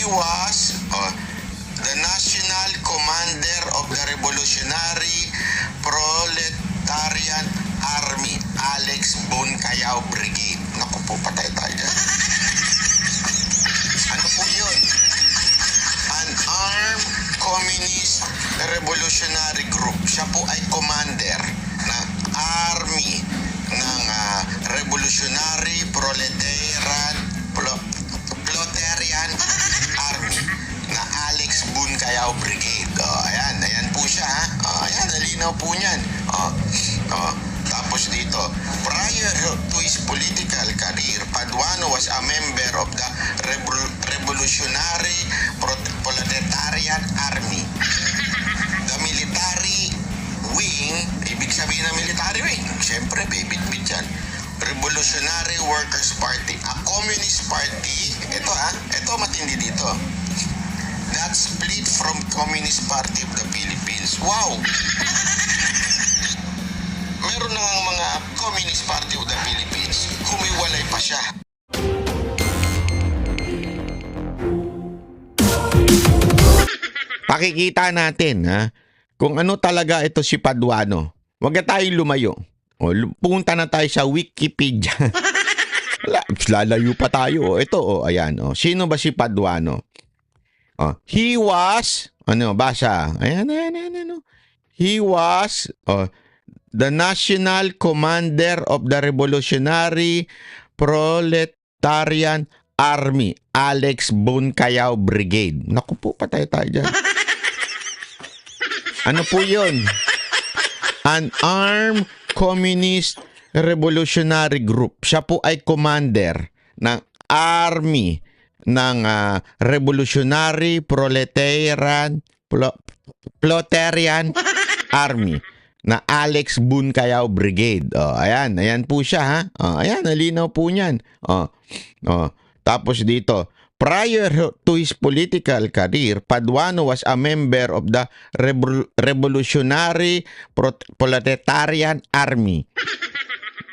He was the national commander of the Revolutionary Proletarian Army, Alex Buncayao Brigade. Naku po, patay tayo dyan. Ano po yun? An armed communist revolutionary group. Siya po ay commander ng army ng Revolutionary Proletarian Army na Alex Buncayao Brigade. Ayan po siya. Ayan, nalinaw po niyan. Tapos dito, prior to his political career, Paduano was a member of the Revolutionary Proletarian Army. The military wing, ibig sabihin ng military wing, siyempre, bibit-bit yan. Revolutionary Workers Party, a communist party, ito matindi dito. That split from Communist Party of the Philippines. Wow! Meron na ang mga Communist Party of the Philippines, humiwalay pa siya. Pakikita natin kung ano talaga ito si Paduano. Huwag na tayong lumayo. Punta na tayo sa Wikipedia. Lalayo pa tayo. Ito, ayan. Sino ba si Paduano? He was, basa. Ayan. He was the national commander of the Revolutionary Proletarian Army, Alex Buncayao Brigade. Naku po, patay tayo dyan. Ano po yun? An armed communist revolutionary group. Siya po ay commander ng army ng Revolutionary Proletarian Army na Alex Buncayao Brigade. Ayan po siya ayan, nalinaw po niyan. Tapos dito, prior to his political career, Paduano was a member of the Revolutionary Proletarian Army.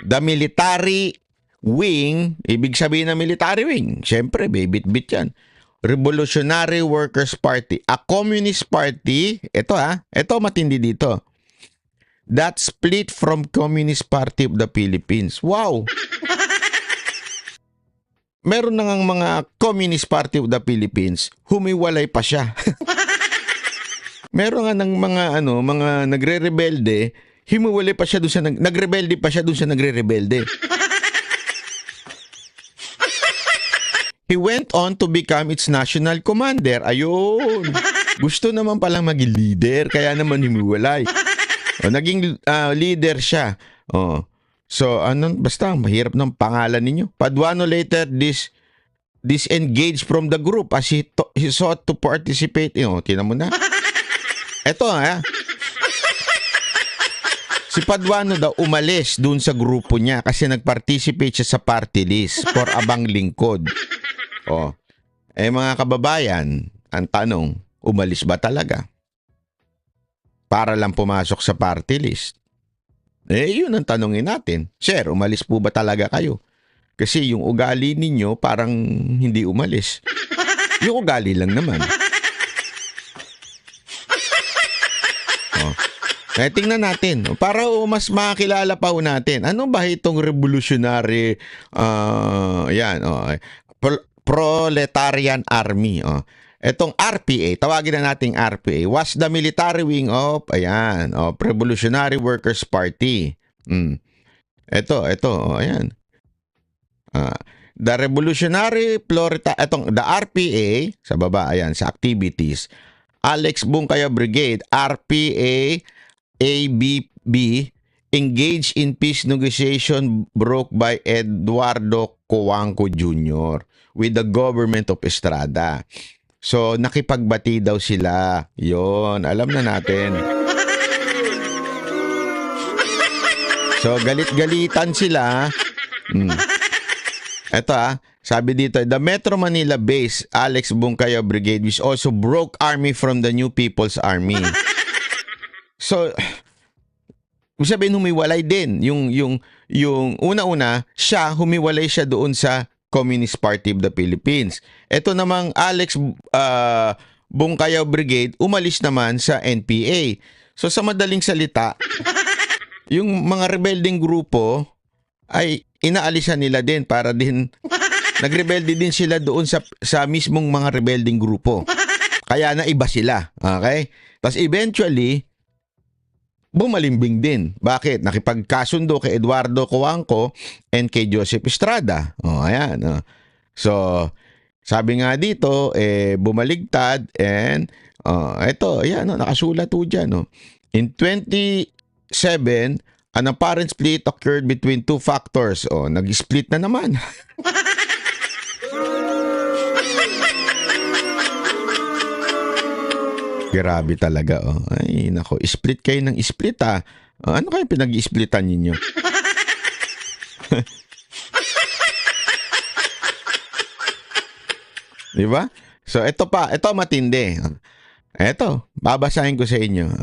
The military wing, ibig sabihin ng military wing, siyempre, bibit-bit yan. Revolutionary Workers Party, a communist party, ito matindi dito. That split from Communist Party of the Philippines. Wow! Meron na ngang mga Communist Party of the Philippines, humiwalay pa siya. Meron nga ng mga nagre-rebelde, himuwalay pa siya doon sa nagrebelde pa siya doon sa nagre-rebelde. He went on to become its national commander. Ayun. Gusto naman palang maging leader, kaya naman himiwalay. Naging leader siya. So, basta, mahirap ng pangalan ninyo. Paduano later disengaged from the group as he sought to participate. Tinan mo na. Ito, si Paduano daw umalis dun sa grupo niya kasi nag-participate siya sa party list for abang lingkod. Mga kababayan, ang tanong, umalis ba talaga? Para lang pumasok sa party list. Yun ang tanongin natin. Sir, umalis po ba talaga kayo? Kasi yung ugali ninyo parang hindi umalis. Yung ugali lang naman. Tingnan natin. Para mas makakilala pa natin. Ano ba itong revolutionary Proletarian Army? Itong RPA, tawagin na nating RPA, was the military wing of, Revolutionary Workers Party. Ito, ayan. The Revolutionary the RPA, sa baba, ayan, sa activities, Alex Buncayao Brigade, RPA, ABB, engaged in peace negotiation broke by Eduardo Coangco Jr. with the government of Estrada. So, nakipagbati daw sila. Yon, alam na natin. So, galit-galitan sila. Ito sabi dito, the Metro Manila-based Alex Buncayao Brigade which also broke army from the New People's Army. So, sabihin humiwalay din. Yung una-una, humiwalay siya doon sa Communist Party of the Philippines. Ito namang Alex Bungkayaw Brigade, umalis naman sa NPA. So sa madaling salita, yung mga rebelding grupo ay inaalisan nila din para din nagrebelde din sila doon sa mismong mga rebelding grupo. Kaya na iba sila. Okay? Tapos eventually, bumalimbing din. Bakit? Nakipagkasundo kay Eduardo Coangco and kay Joseph Estrada. Ayan. So, sabi nga dito, bumaligtad and ito, ayan, nakasulat po dyan. In 27, an apparent split occurred between two factors. Nag-split na naman. Grabe talaga. Ay, nako. Split kayo ng split, ah. Ano kayo pinag-splitan ninyo? Diba? So, ito pa. Ito matindi. Ito, babasahin ko sa inyo.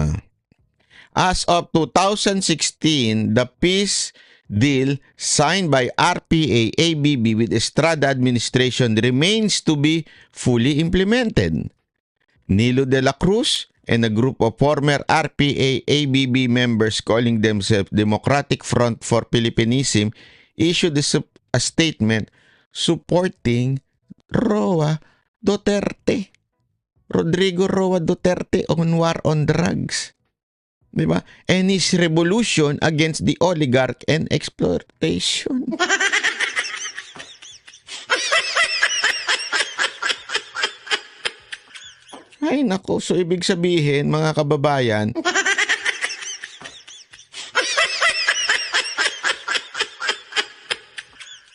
As of 2016, the peace deal signed by RPA-ABB with Estrada administration remains to be fully implemented. Nilo de la Cruz and a group of former RPA-ABB members calling themselves Democratic Front for Philippinism issued a statement supporting Roa Duterte. Rodrigo Roa Duterte on war on drugs. Diba? And his revolution against the oligarch and exploitation. Ay nako, so ibig sabihin mga kababayan,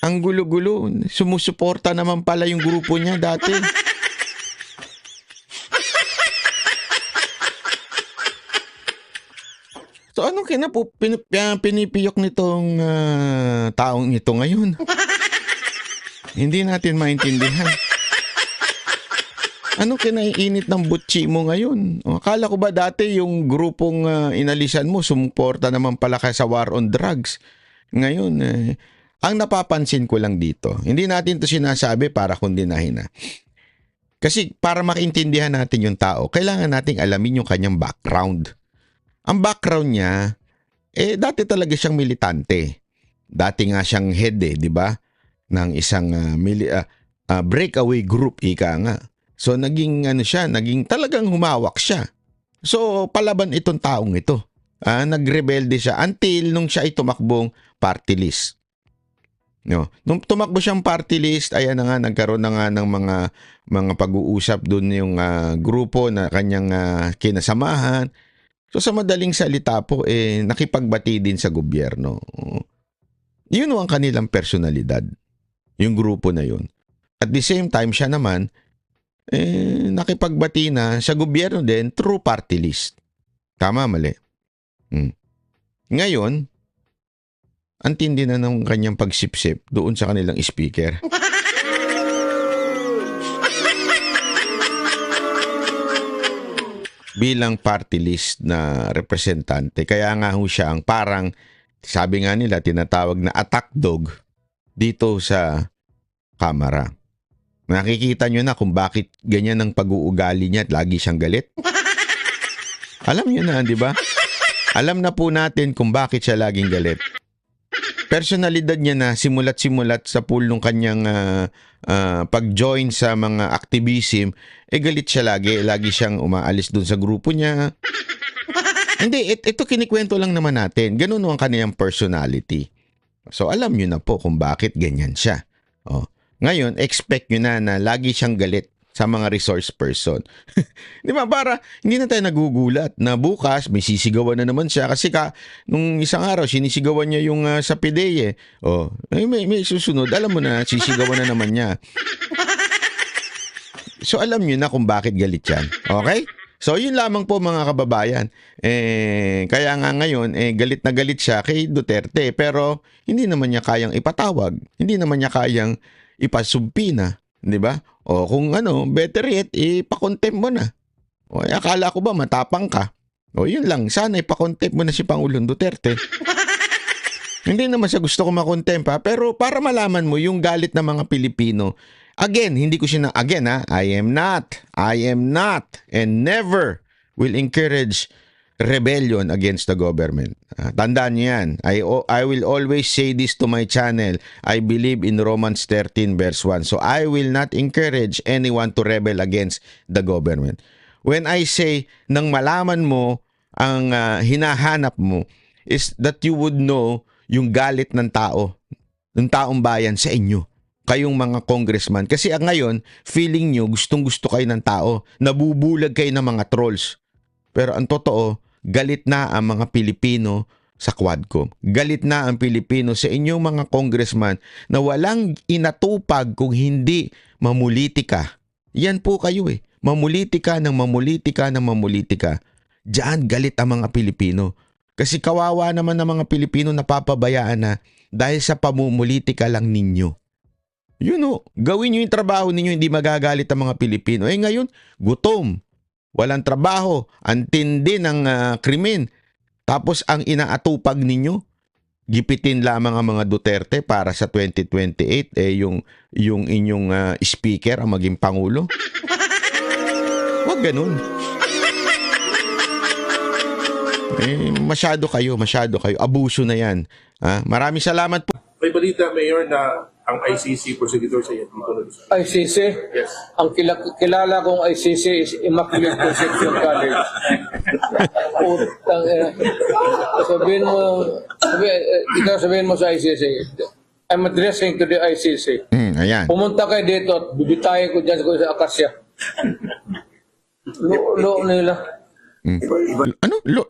ang gulo-gulo, sumusuporta naman pala yung grupo niya dati. So anong pinipiyok nitong taong ito ngayon? Hindi natin maintindihan. Ano kinaiinit ng butchi mo ngayon? Akala ko ba dati yung grupong inalisan mo, sumuporta naman pala ka sa war on drugs. Ngayon, ang napapansin ko lang dito, hindi natin to sinasabi para kundinahin na. Kasi para makaintindihan natin yung tao, kailangan nating alamin yung kanyang background. Ang background niya, dati talaga siyang militante. Dati nga siyang head di ba? Ng isang breakaway group, ika nga. So naging naging talagang humawak siya. So palaban itong taong ito. Nagrebelde siya until nung siya ay tumakbong party list. No, nung tumakbo siyang party list, ayan na nga nagkaroon na nga ng mga pag-uusap doon yung grupo na kanyang kinasamahan. So sa madaling salita po nakipagbati din sa gobyerno. Yun ang kanilang personalidad. Yung grupo na yun. At the same time siya naman nakipagbati na sa gobyerno din through party list. Tama, mali? Ngayon, ang tindi na ng kanyang pagsipsip doon sa kanilang speaker. Bilang party list na representante, kaya nga ho siya ang parang, sabi nga nila, tinatawag na attack dog dito sa Kamara. Nakikita nyo na kung bakit ganyan ang pag-uugali niya at lagi siyang galit. Alam nyo na, di ba? Alam na po natin kung bakit siya laging galit. Personalidad niya na simulat-simulat sa pool ng kanyang pag-join sa mga activism, galit siya lagi. Lagi siyang umaalis dun sa grupo niya. Hindi, ito kinikwento lang naman natin. Ganun ang kanyang personality. So alam nyo na po kung bakit ganyan siya. Ngayon, expect nyo na lagi siyang galit sa mga resource person. Di ba? Para hindi na tayo nagugulat na bukas may sisigawan na naman siya. Kasi nung isang araw, sinisigawan niya yung sa PDEA. May susunod. Alam mo na, sisigawan na naman niya. So alam nyo na kung bakit galit yan. Okay? So yun lamang po mga kababayan. Kaya nga ngayon, galit na galit siya kay Duterte. Pero hindi naman niya kayang ipatawag. Hindi naman niya kayang ipasumpina, di ba? O kung better yet, ipakontempt mo na. Akala ko ba matapang ka? Yun lang, sana ipakontempt mo na si Pangulong Duterte. Hindi naman sa gusto ko makontempt, pero para malaman mo yung galit ng mga Pilipino. Again, hindi ko again I am not, and never will encourage rebellion against the government. Tandaan niyo yan. I will always say this to my channel. I believe in Romans 13 verse 1. So I will not encourage anyone to rebel against the government. When I say, nang malaman mo, ang hinahanap mo is that you would know yung galit ng taong bayan sa inyo. Kayong mga congressman. Kasi ngayon, feeling nyo, gustong-gusto kayo ng tao. Nabubulag kayo ng mga trolls. Pero ang totoo, galit na ang mga Pilipino sa Quadcom. Galit na ang Pilipino sa inyong mga congressman na walang inatupag kung hindi mamulitika. Yan po kayo eh. Mamulitika ng mamulitika ng mamulitika. Diyan galit ang mga Pilipino. Kasi kawawa naman ng mga Pilipino napapabayaan na dahil sa pamumulitika lang ninyo. Gawin nyo yung trabaho ninyo, hindi magagalit ang mga Pilipino. Ngayon, gutom. Walang trabaho, ang tindi ng krimen. Tapos ang inaatupag ninyo, gipitin lamang ang mga Duterte para sa 2028 yung inyong speaker ang maging pangulo. Wag ganun. Masyado kayo. Abuso na yan. Maraming salamat po. May balita, Mayor, na ang ICC prosecutor sa dito na doon. ICC? Yes. Ang kilala kong ICC is Immaculate Conception College. Utang ina. Sabihin mo sa ICC. I'm addressing to the ICC. Ayan. Pumunta kayo dito at bibitayin ko dyan sa Akasya. Lo nila. Ano? Lo.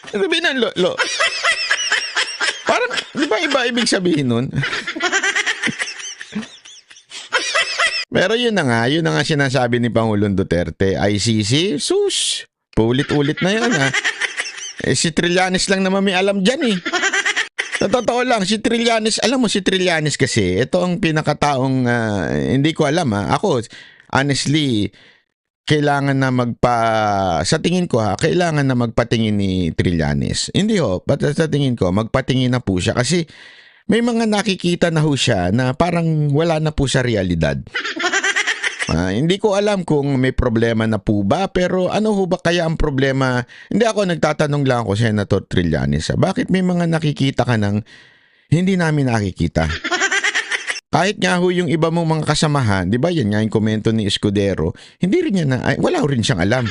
Sabihin ng lo. Parang, di ba iba ibig sabihin nun? Pero yun na nga sinasabi ni Pangulong Duterte, ICC, sus, paulit-ulit na yan si Trillanes lang naman may alam dyan Sa totoo lang, si Trillanes, alam mo si Trillanes kasi, ito ang pinakataong, hindi ko alam Ako, honestly, kailangan na sa tingin ko kailangan na magpatingin ni Trillanes. Hindi sa tingin ko, magpatingin na po siya kasi may mga nakikita na siya na parang wala na po sa realidad. Hindi ko alam kung may problema na po ba, pero ano ba kaya ang problema? Hindi ako nagtatanong lang ako, Senator Trillanes. Bakit may mga nakikita ka nang hindi namin nakikita? Kahit nga yung iba mong mga kasamahan, di ba yan nga yung komento ni Escudero, hindi rin niya wala rin siyang alam.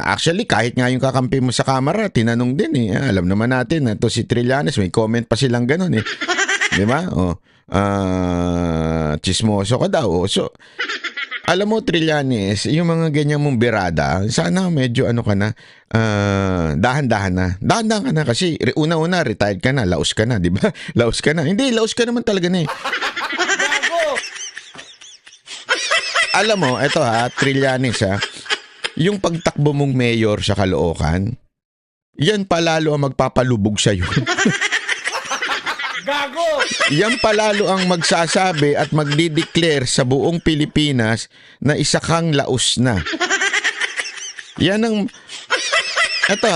Actually, kahit nga yung kakampi mo sa kamera, tinanong din Alam naman natin na to si Trillanes, may comment pa silang ganun Di ba? Chismoso ka daw. So, alam mo Trillanes, yung mga ganyan mong birada, sana medyo dahan-dahan na. Dahan-dahan ka na kasi una-una retired ka na, laos ka na, di ba? Laos ka na. Hindi, laos ka naman talaga na Alam mo, eto Trillanes yung pagtakbo mong mayor sa Caloocan, yan palalo ang magpapalubog sa'yo. Gago! Yan palalo ang magsasabi at magdideclare sa buong Pilipinas na isa kang laos na. Yan ang... Ito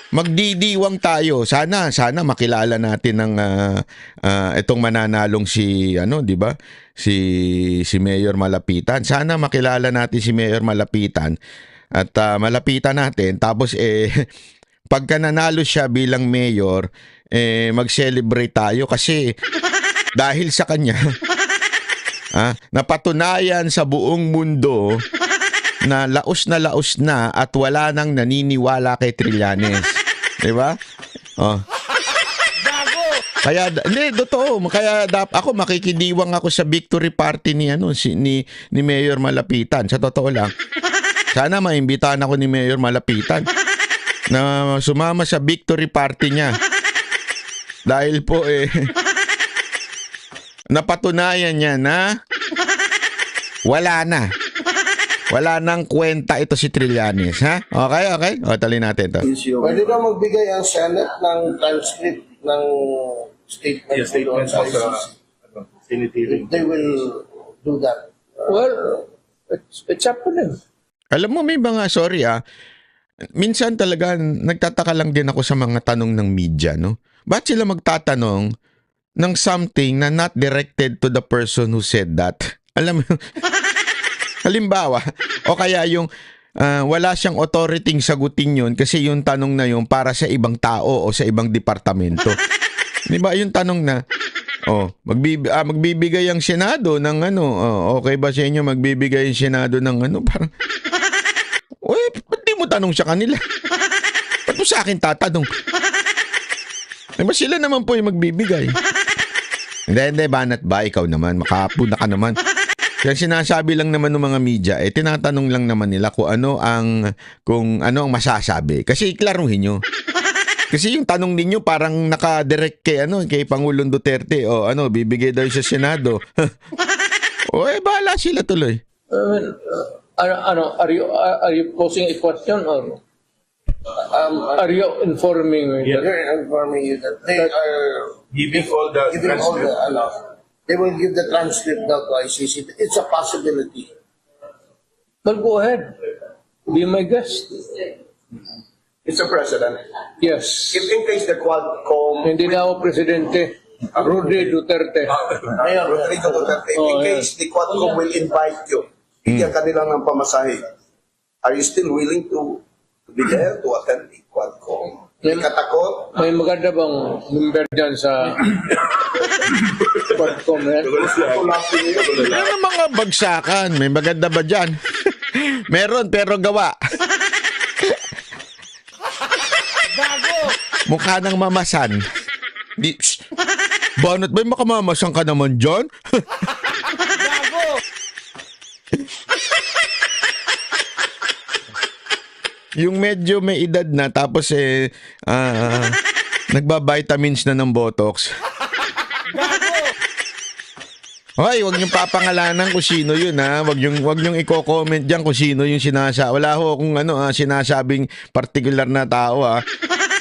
magdidiwang tayo. Sana makilala natin ng itong mananalong di ba? Si Mayor Malapitan. Sana makilala natin si Mayor Malapitan at malapitan natin. Tapos pagka nanalo siya bilang mayor, mag-celebrate tayo kasi dahil sa kanya napatunayan sa buong mundo na laos na at wala nang naniniwala kay Trillanes. Di ba? Kaya hindi totoo, kaya ako makikidiwang ako sa victory party ni Mayor Malapitan. Sa totoo lang. Sana maimbitahan ako ni Mayor Malapitan na sumama sa victory party niya. Dahil po napatunayan niya na wala nang kwenta ito si Trillanes, Okay? Tali natin to. Pwede daw magbigay ang Senate ng transcript ng statement. Yes, statement sa Senate hearing. They will do that. Well, it's up to them. Alam mo may mga, sorry minsan talaga nagtataka lang din ako sa mga tanong ng media, no? Ba't sila magtatanong ng something na not directed to the person who said that? Alam mo, halimbawa, o kaya yung wala siyang authority sagutin yun kasi yung tanong na yun para sa ibang tao o sa ibang departamento. Di ba yung tanong na, magbibigay ang Senado ng ano, okay ba sa inyo magbibigay ang Senado ng ano, parang, ba't di mo tanong sa kanila? Ba't mo sa akin tatanong? Diba sila naman po yung magbibigay? Hindi, banat ba? Ikaw naman, makapuna ka naman. Kaya sinasabi lang naman ng mga media, tinatanong lang naman nila kung ano ang masasabi. Kasi iklaruhin nyo. Kasi yung tanong ninyo parang naka-direct kay Pangulong Duterte. Bibigay daw sa Senado. Bahala sila tuloy. Are you posing a question or are you informing me? They're informing you that they are Giving all the giving all the, transcript. they will give the transcript now to ICC. It's a possibility. Well, go ahead. Be my guest. Mr. President, Yes. if in case the Quadcom, Hindi na ako presidente. Rudy Duterte. Mayor Rodrigo Duterte, if in case the Quadcom will invite you, bigyan ka nila ng pamasahe, are you still willing to be there to attend the Quadcom? Hindi ka takot? May maganda bang member dyan sa Quadcom yan? Ano mga bagsakan? May maganda ba dyan? Meron, pero gawa. Mukha ng mamasan. Banat ba makamamasan ka naman dyan? Yung medyo may edad na tapos nagba-vitamins na ng Botox. Hoy, wag niyong papangalanan kung sino yun, ha. Wag niyong i-comment diyan kung sino yung wala ho akong sinasabing particular na tao, ha.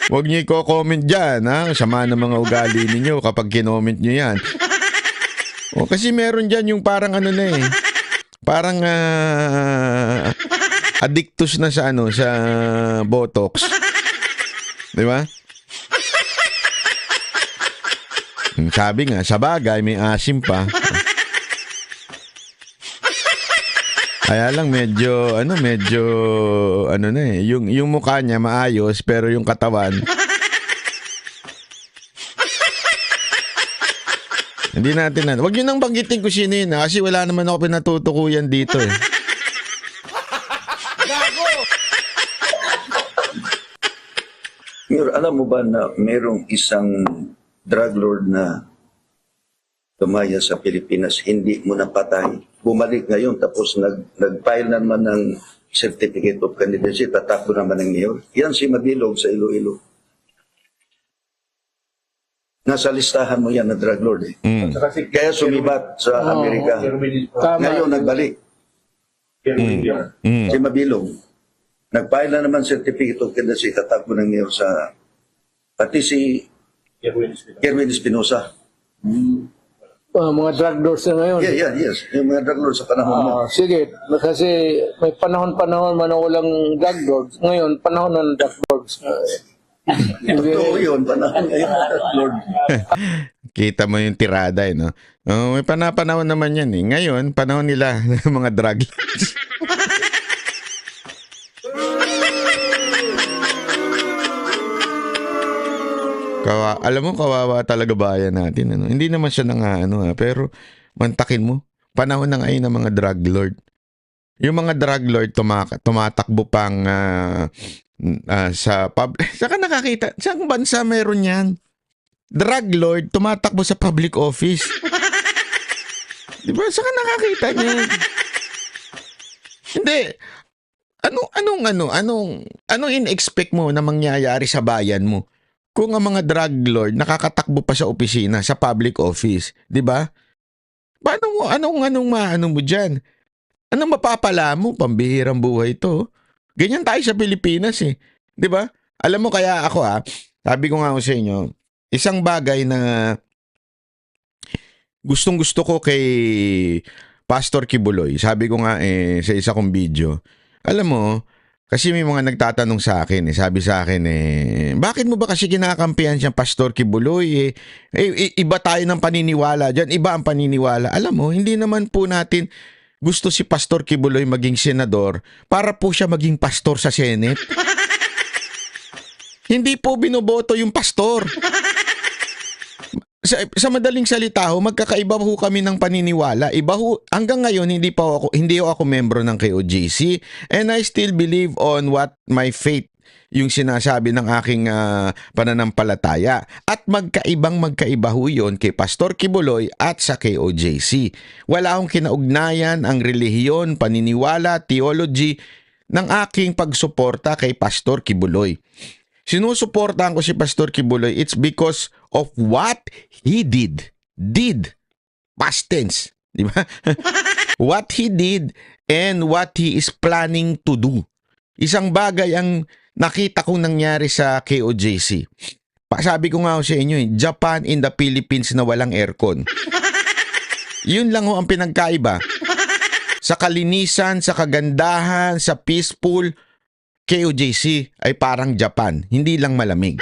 Wag niyo i-comment diyan, ha. Sama ng mga ugali ninyo kapag kinoment niyo 'yan. Kasi meron diyan yung parang parang addictus na sa sa Botox. 'Di ba? Sabi nga, sa bagay may asim pa. Kaya lang medyo yung mukha niya maayos pero yung katawan hindi natin wag niyo nang banggitin kung sino yun, kasi wala naman ako pinatutukuyan dito eh. Mayor, alam mo ba na merong isang drug lord na tumaya sa Pilipinas, hindi mo napatay. Bumalik ngayon tapos nag-file naman ng certificate of candidacy, tatakbo naman ng mayor. Yan si Mabilog sa Iloilo. Nasa listahan mo yan na drug lord eh. Kaya sumibat sa Amerika. Tama. Ngayon nagbalik. Si Mabilog. Nag-file na naman certificate of candidacy, tatakbo ng mayor sa pati si Kerwin Espinosa. Mga drug lords na ngayon. Yes. Yung mga drug lords sa panahon mo. Sige, kasi may panahon man na walang drug lords. Ngayon, panahon ng drug lords. Totoo yun, panahon ngayon ng drug lord. Kita mo yung tirada no? May panahon naman yan eh. Ngayon, panahon nila ng mga drug lords. Alam mo, kawawa talaga bayan natin. Hindi naman siya pero mantakin mo, panahon na ngayon ng mga drug lord. Yung mga drug lord tumatakbo pang sa public. Saan ka nakakita? Saan bansa meron yan? Drug lord tumatakbo sa public office. Di ba? Saan ka nakakita niyan? Hindi. Anong in-expect mo na mangyayari sa bayan mo? Kung ang mga drug lord nakakatakbo pa sa opisina, sa public office, 'di ba? Anong mo diyan? Anong mapapala mo? Pambihirang buhay 'to. Ganyan tayo sa Pilipinas eh. 'Di ba? Alam mo kaya ako sabi ko nga sa inyo, isang bagay na gustong-gusto ko kay Pastor Kibuloy. Sabi ko nga sa isa kong video. Alam mo, Kasi may mga nagtatanong sa akin, sabi sa akin, bakit mo ba kasi kinakampihan siyang Pastor Kibuloy? Iba tayo ng paniniwala dyan, iba ang paniniwala. Alam mo, hindi naman po natin gusto si Pastor Kibuloy maging senador para po siya maging pastor sa Senate. Hindi po binoboto yung pastor. Sa madaling salita ho, magkakaiba ho kami ng paniniwala. Iba ho, hanggang ngayon hindi ako membro ng KOJC, and I still believe on what my faith, yung sinasabi ng aking pananampalataya. At magkaiba ho yun kay Pastor Kibuloy at sa KOJC. Wala akong kinaugnayan ang relihiyon, paniniwala, theology ng aking pagsuporta kay Pastor Kibuloy. Sinusuportahan ko si Pastor Kibuloy, it's because of what he did. Past tense. Di ba? What he did and what he is planning to do. Isang bagay ang nakita kong nangyari sa KOJC. Sabi ko nga sa inyo, Japan in the Philippines na walang aircon. Yun lang ho ang pinagkaiba. Sa kalinisan, sa kagandahan, sa peaceful, KOJC ay parang Japan, hindi lang malamig.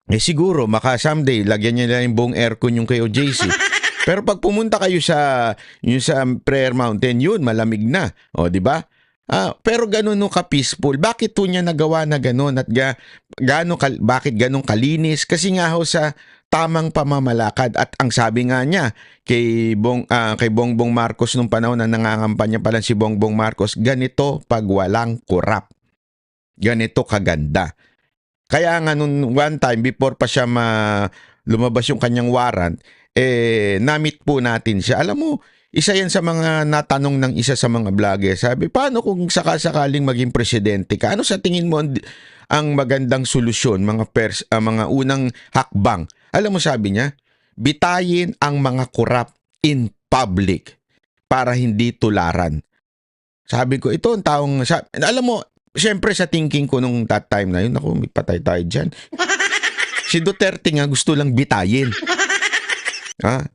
Siguro, maka someday, lagyan niya na yung buong aircon yung KOJC. Pero pag pumunta kayo sa Prayer Mountain, yun, malamig na. O, di ba? Pero ganun no ka-peaceful. Bakit to niya nagawa na ganun? At bakit ganun kalinis? Kasi nga ho sa tamang pamamalakad. At ang sabi nga niya kay Bongbong Marcos nung panahon na nangangampanya pa lang si Bongbong Marcos, ganito pag walang korap. Ganito kaganda. Kaya nga nung one time, before pa siya lumabas yung kanyang warrant, na-meet po natin siya. Alam mo, isa yan sa mga natanong ng isa sa mga vlogger. Sabi, paano kung sakasakaling maging presidente ka? Ano sa tingin mo ang magandang solusyon, mga unang hakbang? Alam mo sabi niya, bitayin ang mga korap in public para hindi tularan. Sabi ko, ito ang taong, alam mo, siyempre sa thinking ko nung that time na yun, ako, may patay tayo dyan. Si Duterte nga gusto lang bitayin.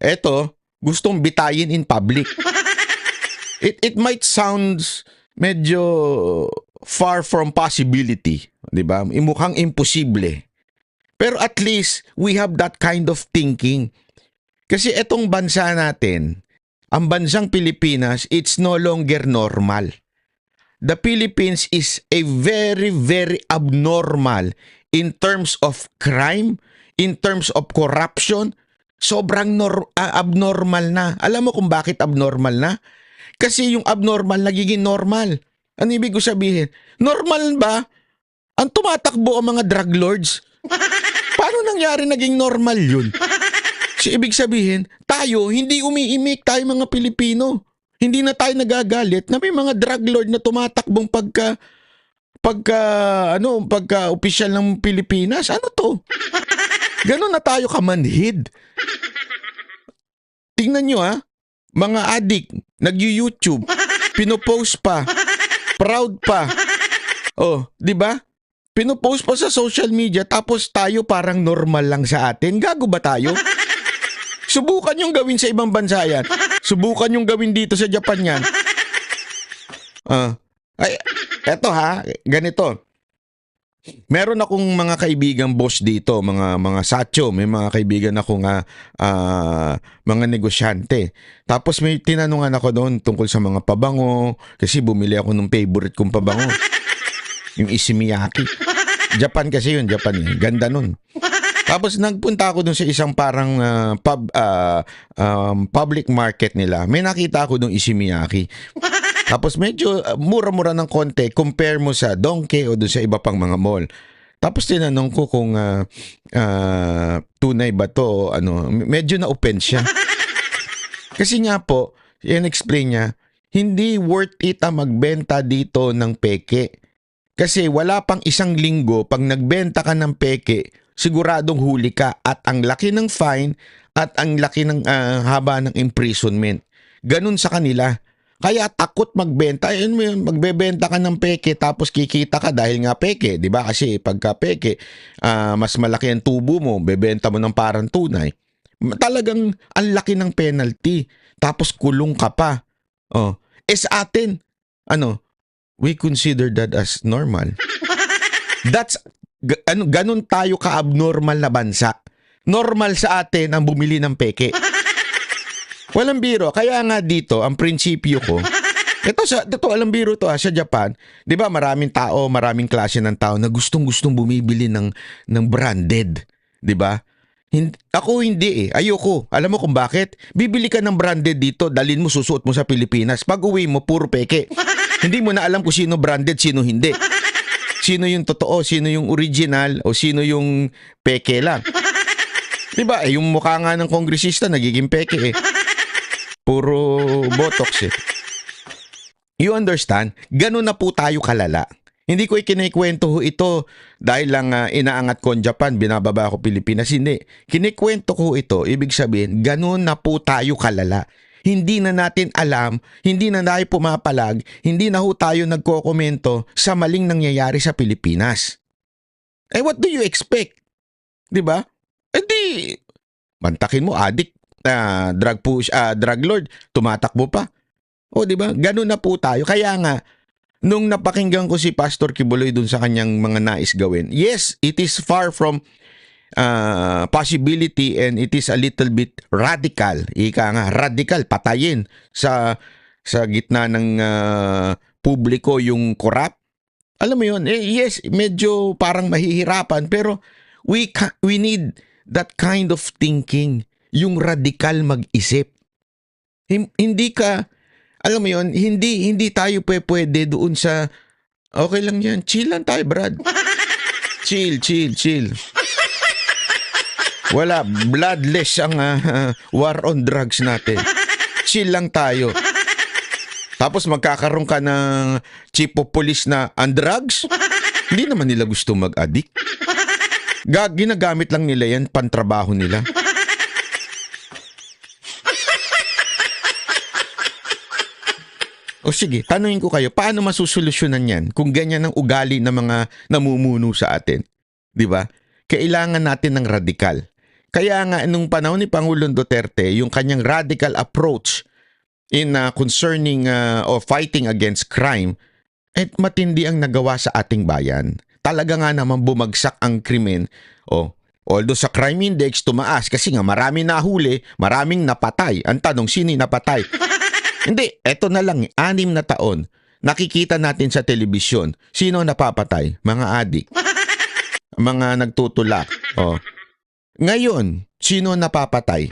Eto, gustong bitayin in public. It might sound medyo far from possibility, 'di ba? Mukhang imposible. Pero at least we have that kind of thinking. Kasi etong bansa natin, ang bansang Pilipinas, it's no longer normal. The Philippines is a very, very abnormal in terms of crime, in terms of corruption. Sobrang abnormal na. Alam mo kung bakit abnormal na? Kasi yung abnormal nagiging normal. Ano ibig ko sabihin? Normal ba ang tumatakbo ang mga drug lords? Paano nangyari naging normal yun? So, ibig sabihin, tayo hindi umiimik, tayo mga Pilipino. Hindi na tayo nagagalit na may mga drug lord na tumatakbong pagka opisyal ng Pilipinas. Ano to? Ganon na tayo kamanhid. Tingnan nyo mga adik, nag-YouTube, pinopost pa, proud pa. Oh, di ba? Pinopost pa sa social media tapos tayo parang normal lang sa atin. Gago ba tayo? Subukan yung gawin sa ibang bansa yan. Subukan yung gawin dito sa Japan yan. Eto ganito. Meron akong mga kaibigang boss dito, mga sacho, may mga kaibigan akong mga negosyante. Tapos may tinanungan ako doon tungkol sa mga pabango kasi bumili ako ng favorite kong pabango. Yung Isimiyaki. Japan kasi yun, Japan. Ganda nun. Tapos nagpunta ako doon sa isang parang public market nila. May nakita ako doon Isimiyaki. Tapos medyo mura-mura ng konti, compare mo sa Donkey o doon sa iba pang mga mall. Tapos tinanong ko kung tunay ba to o ano, medyo na-offend siya. Kasi nga po, in-explain niya, hindi worth it magbenta dito ng peke. Kasi wala pang isang linggo, pag nagbenta ka ng peke, siguradong huli ka at ang laki ng fine at ang laki ng haba ng imprisonment. Ganun sa kanila. Kaya takot magbenta. Magbebenta ka ng peke tapos kikita ka dahil nga peke. Diba? Kasi pagka peke, mas malaki ang tubo mo, bebenta mo ng parang tunay. Talagang ang laki ng penalty. Tapos kulong ka pa. Sa atin, we consider that as normal. That's ganun tayo ka-abnormal na bansa. Normal sa atin ang bumili ng peke. Walang biro. Kaya nga dito, ang prinsipyo ko, ito walang biro to sa Japan, 'di ba? Maraming tao, maraming klase ng tao na gustong-gustong bumibili ng branded, 'di ba? Ako hindi ayoko. Alam mo kung bakit? Bibili ka ng branded dito, dalhin mo, susuot mo sa Pilipinas. Pag-uwi mo, puro peke. Hindi mo na alam kung sino branded, sino hindi. Sino yung totoo, sino yung original, o sino yung peke lang. 'Di ba? Yung mukha nga ng kongresista nagiging peke eh. Puro botox eh. You understand? Ganun na po tayo kalala. Hindi ko ikinikwento ho ito dahil lang inaangat ko ang Japan, binababa ko Pilipinas. Hindi. Kinikwento ko ito, ibig sabihin, ganun na po tayo kalala. Hindi na natin alam, hindi na tayo pumapalag, hindi na ho tayo nagkokomento sa maling nangyayari sa Pilipinas. Eh what do you expect? 'Di ba? Eh di, mantakin mo, addict, drug lord, tumatakbo pa. O 'di ba? Ganun na po tayo. Kaya nga, nung napakinggan ko si Pastor Kibuloy dun sa kanyang mga nais gawin, yes, it is far from possibility and it is a little bit radical. Ika nga, radical, patayin sa gitna ng publiko yung corrupt. Alam mo yun, yes, medyo parang mahihirapan pero we need that kind of thinking, yung radical mag-isip. Hindi ka, alam mo yun, hindi tayo pwede doon sa, okay lang yan, chill lang tayo, Brad. Chill. Wala, bloodless ang war on drugs natin. Chill lang tayo. Tapos magkakaroon ka ng chief of police na ang drugs? Hindi naman nila gusto mag-addict. Ginagamit lang nila yan, pantrabaho nila. O sige, tanungin ko kayo, paano masusolusyonan yan kung ganyan ang ugali ng mga namumuno sa atin? Di ba? Kailangan natin ng radikal. Kaya nga, nung panahon ni Pangulong Duterte, yung kanyang radical approach in concerning or fighting against crime, matindi ang nagawa sa ating bayan. Talaga nga naman bumagsak ang krimen. Although sa crime index tumaas kasi nga maraming nahuli, maraming napatay. Ang tanong, sino napatay? Hindi, eto na lang, 6 na taon. Nakikita natin sa telebisyon, sino napapatay? Mga adik. Mga nagtutulak. Ngayon, sino napapatay?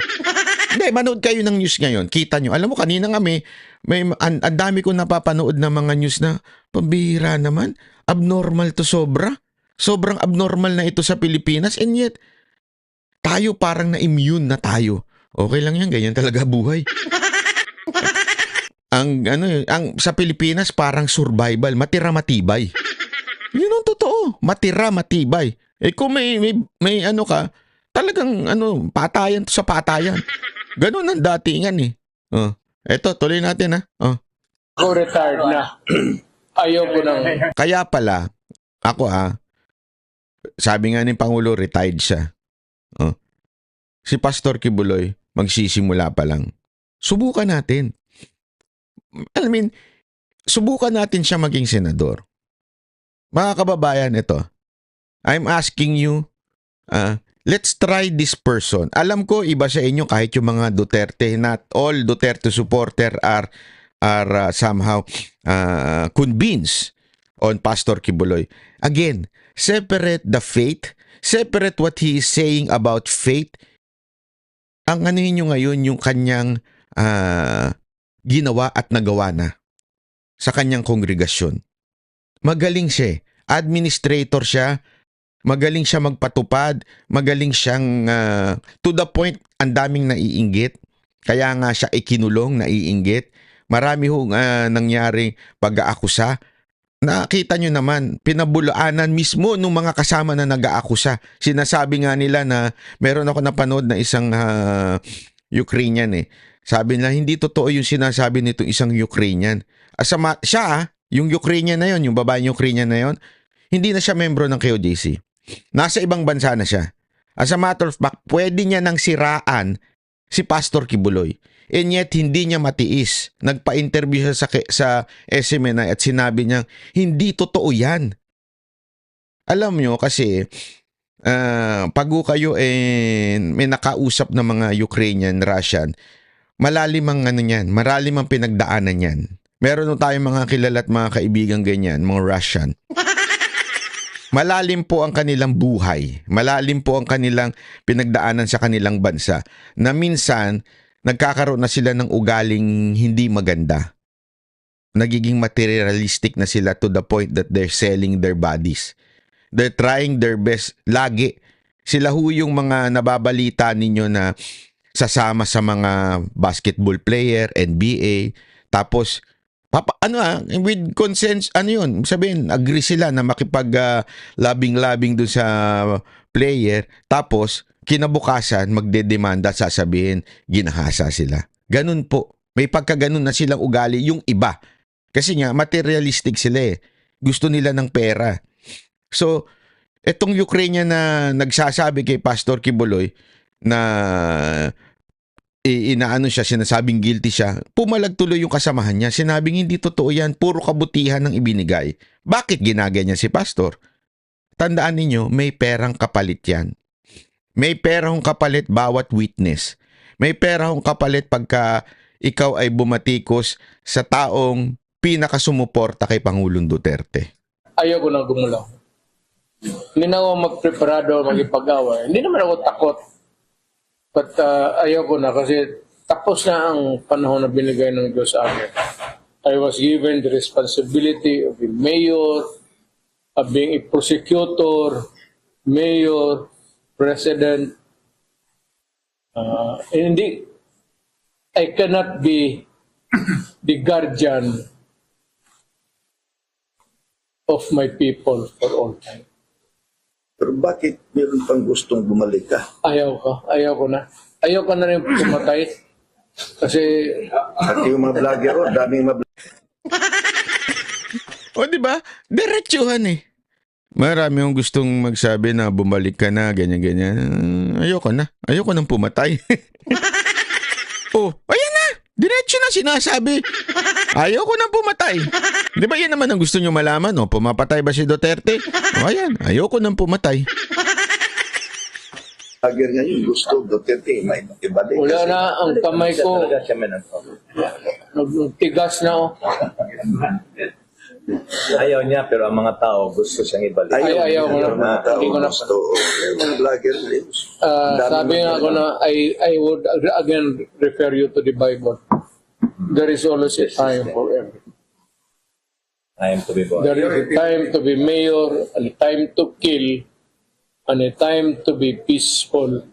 Hindi, manood kayo ng news ngayon. Kita nyo. Alam mo, kanina nga ang dami ko napapanood na mga news na pambihira naman. Abnormal to sobra. Sobrang abnormal na ito sa Pilipinas and yet, tayo parang na-immune na tayo. Okay lang yan, ganyan talaga buhay. Ang sa Pilipinas parang survival, matira matibay. Yun ang totoo, matira matibay. Kung may ano ka, talagang patayan to sa patayan. Ganun ang datingan eh. Eto, tuloy natin ha. Go retired na. Ayoko nang. Kaya pala, ako sabi nga ni Pangulo, retired siya. Si Pastor Kibuloy, magsisimula pa lang. Subukan natin. Subukan natin siya maging senador. Mga kababayan, ito. I'm asking you, let's try this person. Alam ko, iba sa inyo kahit yung mga Duterte. Not all Duterte supporter are somehow convinced on Pastor Kibuloy. Again, separate the faith, separate what he is saying about faith. Ang nyo ngayon yung kanyang ginawa at nagawa na sa kanyang kongregasyon. Magaling siya. Administrator siya. Magaling siya magpatupad. Magaling siyang to the point ang daming naiinggit. Kaya nga siya ikinulong, naiinggit. Marami hong nangyaring pag-aakusa. Nakita nyo naman, pinabulaanan mismo nung mga kasama na nag-aakusa. Sinasabi nga nila na meron ako napanood na isang Ukrainian Sabi nila, hindi totoo yung sinasabi nitong isang Ukrainian. Siya, yung Ukrainian na yon, yung babaeng Ukrainian na yon, hindi na siya membro ng KOJC. Nasa ibang bansa na siya. As a matter of fact, pwede niya nang siraan si Pastor Kibuloy. And yet, hindi niya matiis. Nagpa-interview siya sa SMNI at sinabi niya, hindi totoo yan. Alam nyo, kasi pag kayo may nakausap na mga Ukrainian, Russian, malalim ang malalim ang pinagdaanan yan. Meron tayong mga kilala at mga kaibigan ganyan, mga Russian. Malalim po ang kanilang buhay. Malalim po ang kanilang pinagdaanan sa kanilang bansa. Na minsan, nagkakaroon na sila ng ugaling hindi maganda. Nagiging materialistic na sila to the point that they're selling their bodies. They're trying their best. Lagi. Sila yung mga nababalita ninyo na sasama sa mga basketball player, NBA. Tapos, with consent, sabihin, agree sila na makipag labing-labing dun sa player, tapos kinabukasan magdedemanda, sasabihin ginahasa sila. Ganun po. May pagkaganon na silang ugali yung iba. Kasi nga materialistic sila eh. Gusto nila ng pera. So, etong Ukrainian na nagsasabi kay Pastor Kibuloy na sinasabing guilty siya, pumalag tuloy yung kasamahan niya. Sinabing hindi totoo yan, puro kabutihan ng ibinigay. Bakit ginaganyan si Pastor? Tandaan ninyo, may perang kapalit yan. May perang kapalit bawat witness. May perang kapalit pagka ikaw ay bumatikos sa taong pinakasumuporta kay Pangulong Duterte. Ayaw ko nang gumulaw. Hindi na ako magpreparado, magipag-away. Hindi naman ako takot. But ayaw ko na kasi tapos na ang panahon na binigay ng Diyos sa akin. I was given the responsibility of being mayor, of being a prosecutor, mayor, president. Hindi, I cannot be the guardian of my people for all time. Pero bakit meron pang gustong bumalik ka? Ayaw ko na. Ayaw ko na rin pumatay. Kasi, At yung mga vlogger, daming mga O di ba? Diretsuhan eh. Marami yung gustong magsabi na bumalik ka na, ganyan-ganyan. Ayoko na. Ayoko nang pumatay. Ayan na. Diretso na sinasabi. Ayoko nang pumatay. Di ba yan naman ang gusto nyo malaman? Pumapatay ba si Duterte? Ayan. Ayoko nang pumatay. vlogger ngayon gusto Duterte ibalik. wala na ang kamay ko. Nagtigas na ako. Ayaw niya pero ang mga tao gusto siyang ibalik. Ayaw ko na. Yung mga tao Hindi ko na. gusto. Yung mga vlogger Sabi nga ako na I would again refer you to the Bible. There is always a time for everything. Time to be born. There is a time to be mayor, a time to kill, and a time to be peaceful,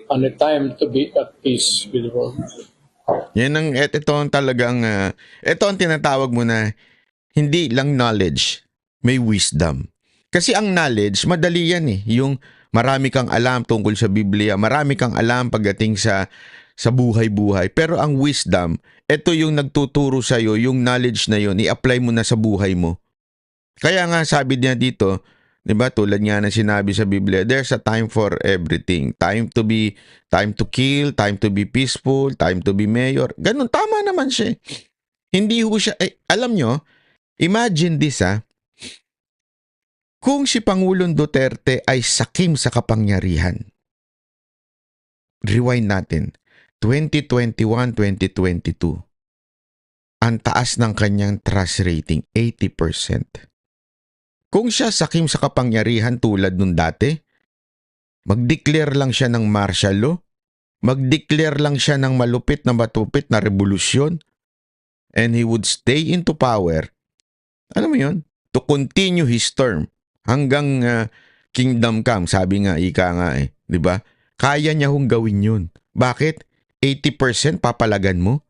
and a time to be at peace with the world. Yan ang, ito ang talagang, ito ang tinatawag mo na hindi lang knowledge, may wisdom. Kasi ang knowledge, madali yan eh. Yung marami kang alam tungkol sa Biblia, marami kang alam pagdating sa buhay-buhay. Pero ang wisdom, ito yung nagtuturo sa'yo, yung knowledge na yun, i-apply mo na sa buhay mo. Kaya nga sabi niya dito, di ba, tulad nga na sinabi sa Biblia, there's a time for everything. Time to kill, time to be peaceful, time to be mayor. Ganun, tama naman siya. Hindi ho siya, alam nyo, imagine this kung si Pangulong Duterte ay sakim sa kapangyarihan. Rewind natin. 2021-2022. Ang taas ng kanyang trust rating, 80%. Kung siya sakim sa kapangyarihan tulad nung dati, mag-declare lang siya ng martial law, mag-declare lang siya ng malupit na revolusyon, and he would stay into power, alam mo yun, to continue his term hanggang kingdom come, sabi nga, ika nga di ba? Kaya niya hong gawin yun. Bakit? 80% papalagan mo?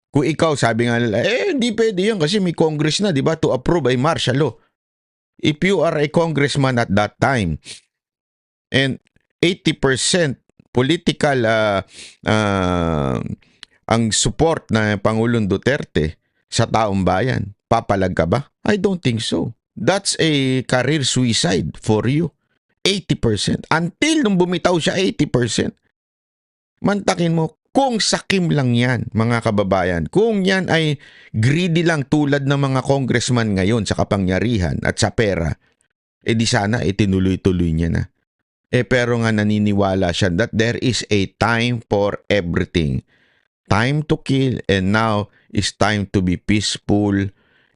Kung ikaw, sabi nga nila, hindi pwede yun kasi may Congress na, di ba, to approve ay martial law. If you are a congressman at that time, and 80% political ang support na Pangulong Duterte sa taong bayan, papalag ka ba? I don't think so. That's a career suicide for you. 80%. Until nung bumitaw siya, 80%. Mantakin mo, Kung sakim lang yan, mga kababayan, kung yan ay greedy lang tulad ng mga congressman ngayon sa kapangyarihan at sa pera, di sana tinuloy-tuloy niya na. Pero nga naniniwala siya that there is a time for everything. Time to kill and now is time to be peaceful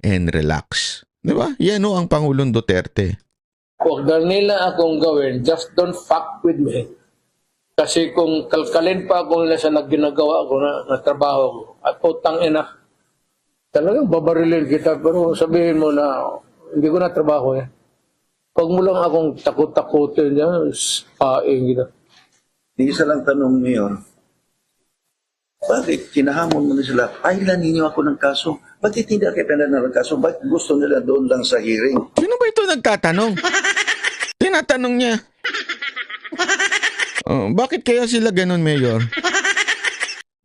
and relax. Diba? Yan ang Pangulong Duterte. Huwag na nila akong gawin, just don't fuck with me. Kasi kung kalkalin pa ako nila sa ginagawa ko na trabaho ko, at putang ina, talagang babarilin kita, pero sabihin mo na, hindi ko na trabaho eh. Huwag mo lang akong takot-takutin niya, paing kita. Di isa lang tanong Mayor, bakit kinahamon mo na sila? Pailan ninyo ako ng kaso. Bakit hindi kayo pinadala ng kaso? Bakit gusto nila doon lang sa hearing? Sino ba ito nagtatanong? Tinatanong niya. Bakit kaya sila ganun, Mayor?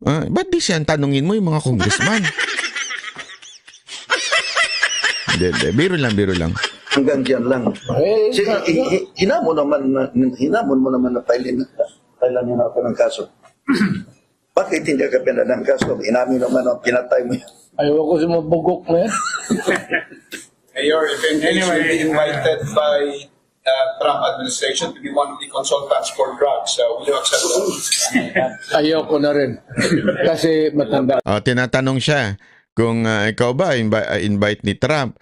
Ba't di siya tanungin mo yung mga congressman? Hindi. Biro lang. Hanggang dyan lang. Hinamon mo naman na pailan nyo na ako ng kaso. Bakit hindi ka pinadala ng kaso? Inamin naman ang pinatay mo yan. Ayaw ko sumabugok na yan. Mayor, if NH will be invited by Trump administration to be one of the consultants for drugs, will you accept that? Ayaw ko na rin. Kasi matanda. Tinatanong siya kung ikaw ba invite ni Trump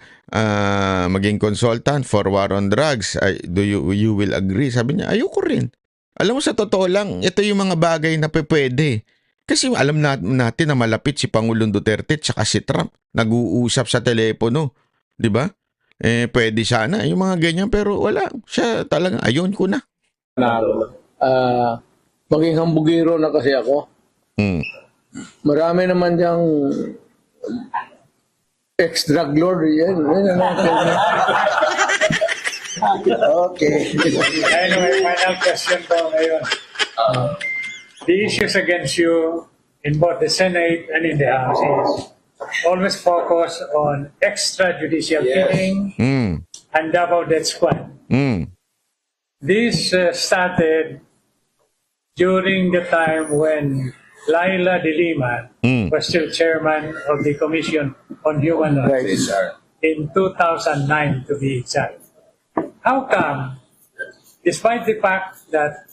maging consultant for war on drugs. You will agree? Sabi niya, ayoko rin. Alam mo, sa totoo lang, ito yung mga bagay na pwede. Kasi alam natin na malapit si Pangulong Duterte at si Trump. Nag-uusap sa telepono. Di ba? Pwede sana yung mga ganyan, pero wala. Siya talagang ayon ko na. Maging hambugiro na kasi ako. Marami naman diyang ex-drug lord. Yan. Okay. Anyway, final question po ngayon. The issues against you in both the Senate and in the House is always focus on extrajudicial killing and Davao Death Squad. This started during the time when Laila De Lima was still chairman of the Commission on Human Rights in 2009 to be exact. How come, despite the fact that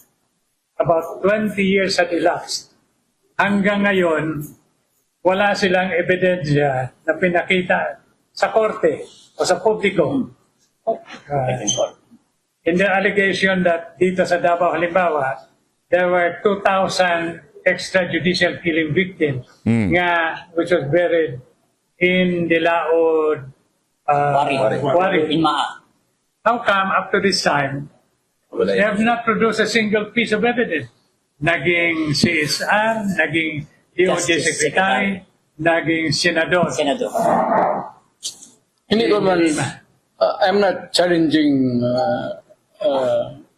about 20 years had elapsed, hanggang ngayon, wala silang ebidensya na pinakita sa korte o sa publiko. In the allegation that dito sa Davao, halimbawa, there were 2,000 extrajudicial killing victims which was buried in Dilaod, Wari. In Maa. How come up to this time, they have not produced a single piece of evidence? Naging CSR, naging DOJ Secretary, naging Senador. Hindi ko man, I'm not challenging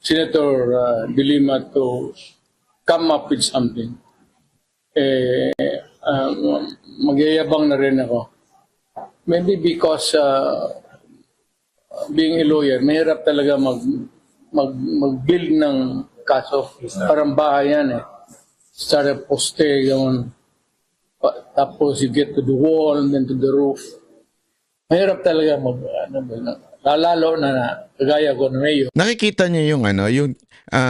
Senator De Lima to come up with something. Magyayabang na rin ako. Maybe because being a lawyer, mahirap talaga mag-build ng kaso. Parang bahay yan eh. Start a poste, yun. Tapos you get to the wall and then to the roof. Mahirap talaga lalalo na kagaya ko na mayor. Nakikita niya yung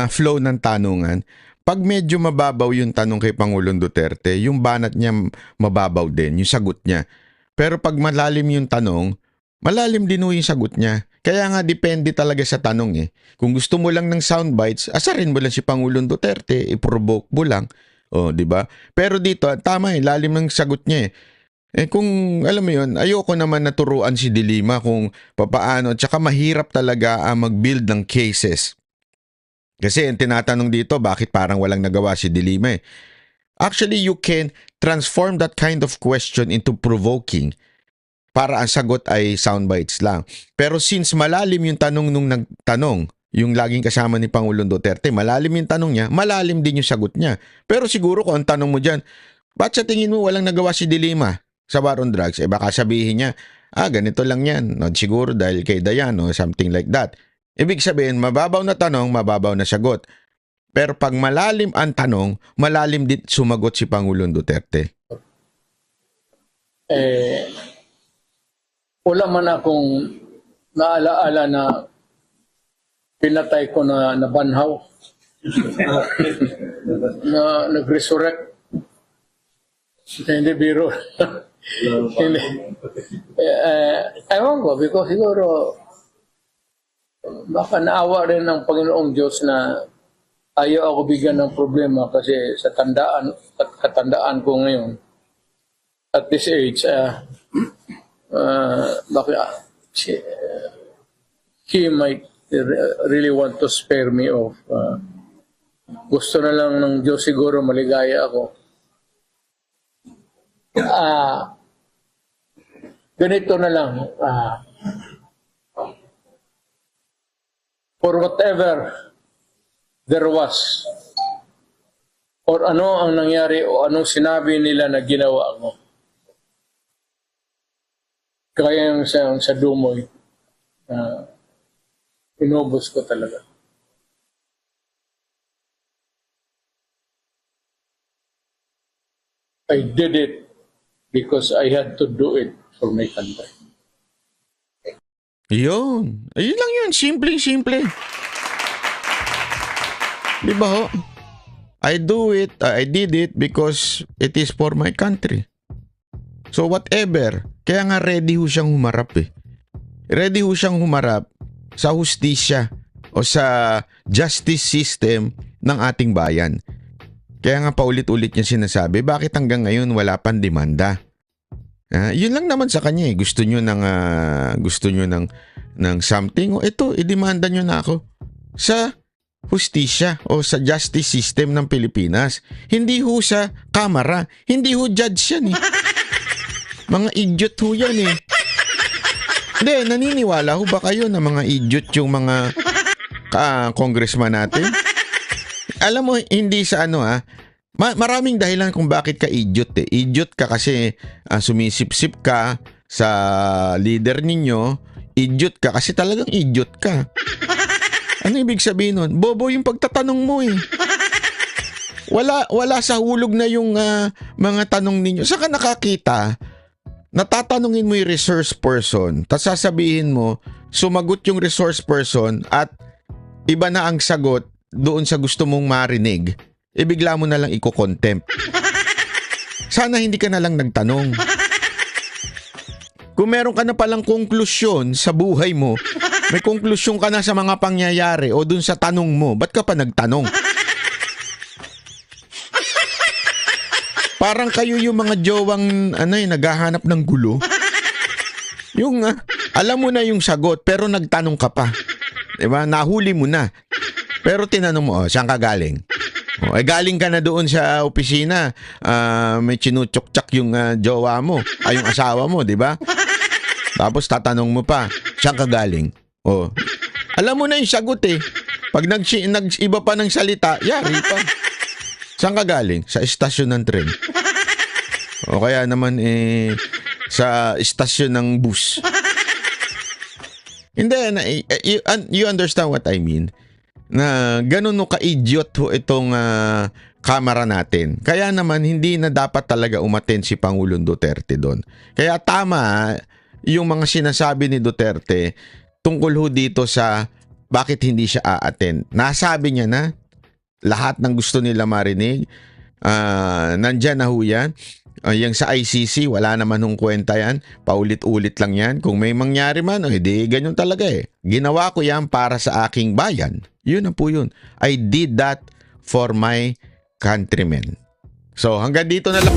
flow ng tanungan. Pag medyo mababaw yung tanong kay Pangulong Duterte, yung banat niya mababaw din, yung sagot niya. Pero pag malalim yung tanong, malalim din yung sagot niya. Kaya nga depende talaga sa tanong eh. Kung gusto mo lang ng soundbites, asarin mo lang si Pangulong Duterte, i-provoke mo lang. Di ba? Pero dito, tama eh, lalim ng sagot niya eh. Kung alam mo yun, ayoko naman naturuan si De Lima kung papaano, tsaka mahirap talaga mag-build ng cases. Kasi ang tinatanong dito, bakit parang walang nagawa si De Lima eh. Actually, you can transform that kind of question into provoking para ang sagot ay soundbites lang. Pero since malalim yung tanong nung nagtanong, yung laging kasama ni Pangulong Duterte, malalim yung tanong niya, malalim din yung sagot niya. Pero siguro kung ang tanong mo dyan, ba't sa tingin mo walang nagawa si De Lima sa war on drugs? Baka sabihin niya, ganito lang yan. No, siguro dahil kay Dayan o something like that. Ibig sabihin, mababaw na tanong, mababaw na sagot. Pero pag malalim ang tanong, malalim din sumagot si Pangulong Duterte. Wala man akong naalaala na pinatay ko na nabanhaw. Na nag-resurrect. Hindi biro. Hindi. Ewan ko, because siguro baka naawa rin ng Panginoong Diyos na ayaw ako bigyan ng problema kasi sa katandaan ko ngayon at this age, baka he might really want to spare me of gusto na lang ng Diyos siguro maligaya ako. Ganito na lang, for whatever there was, or ano ang nangyari o anong sinabi nila na ginawa ko, kaya yung sa Dumoy, inubos ko talaga. I did it because I had to do it for my country. Yun. Ayun lang yun. Simple. Di ba ho? I did it because it is for my country. So whatever. Kaya nga ready ho siyang humarap eh. Ready ho siyang humarap sa hustisya o sa justice system ng ating bayan. Kaya nga paulit-ulit niya sinasabi, bakit hanggang ngayon wala pang demanda? Yun lang naman sa kanya eh. Gusto nyo ng something. O ito, idemanda nyo na ako sa hustisya o sa justice system ng Pilipinas. Hindi ho sa kamara. Hindi ho judge yan eh. Mga idiot ho yan eh. Hindi, naniniwala ho ba kayo na mga idiot yung mga congressman natin? Alam mo, hindi sa maraming dahilan kung bakit ka idiot eh. Idiot ka kasi sumisip-sip ka sa leader ninyo. Idiot ka kasi talagang idiot ka. Ano ibig sabihin nun? Bobo yung pagtatanong mo eh. Wala sa hulog na yung mga tanong ninyo. Saan ka nakakita? Natatanungin mo yung resource person, tapos sasabihin mo, sumagot yung resource person at iba na ang sagot doon sa gusto mong marinig, bigla mo na lang iko-contempt. Sana hindi ka na lang nagtanong. Kung meron ka na palang konklusyon sa buhay mo, may konklusyon ka na sa mga pangyayari o dun sa tanong mo, ba't ka pa nagtanong? Parang kayo yung mga jowang naghahanap ng gulo. Yung alam mo na yung sagot pero nagtanong ka pa. 'Di ba? Nahuli mo na. Pero tinanong mo, saan ka galing? Galing ka na doon sa opisina, may chinuchok-chak yung jowa mo, yung asawa mo, 'di ba? Tapos tatanong mo pa, saan ka galing? Alam mo na yung sagot eh. Pag nag-iba pa ng salita, yari pa. Saan ka galing? Sa istasyon ng tren. O kaya naman sa istasyon ng bus. Hindi, you understand what I mean? Na ganun no ka-idiot ho itong kamera natin. Kaya naman hindi na dapat talaga umattend si Pangulong Duterte doon. Kaya tama yung mga sinasabi ni Duterte tungkol ho dito sa bakit hindi siya a-attend. Nasabi niya na lahat ng gusto nila marinig, nandyan na ho yan. Yung sa ICC, wala naman hong kwenta yan. Paulit-ulit lang yan. Kung may mangyari man, hindi, ganyan talaga eh. Ginawa ko yan para sa aking bayan. Yun na po yun. I did that for my countrymen. So, hanggang dito na lang.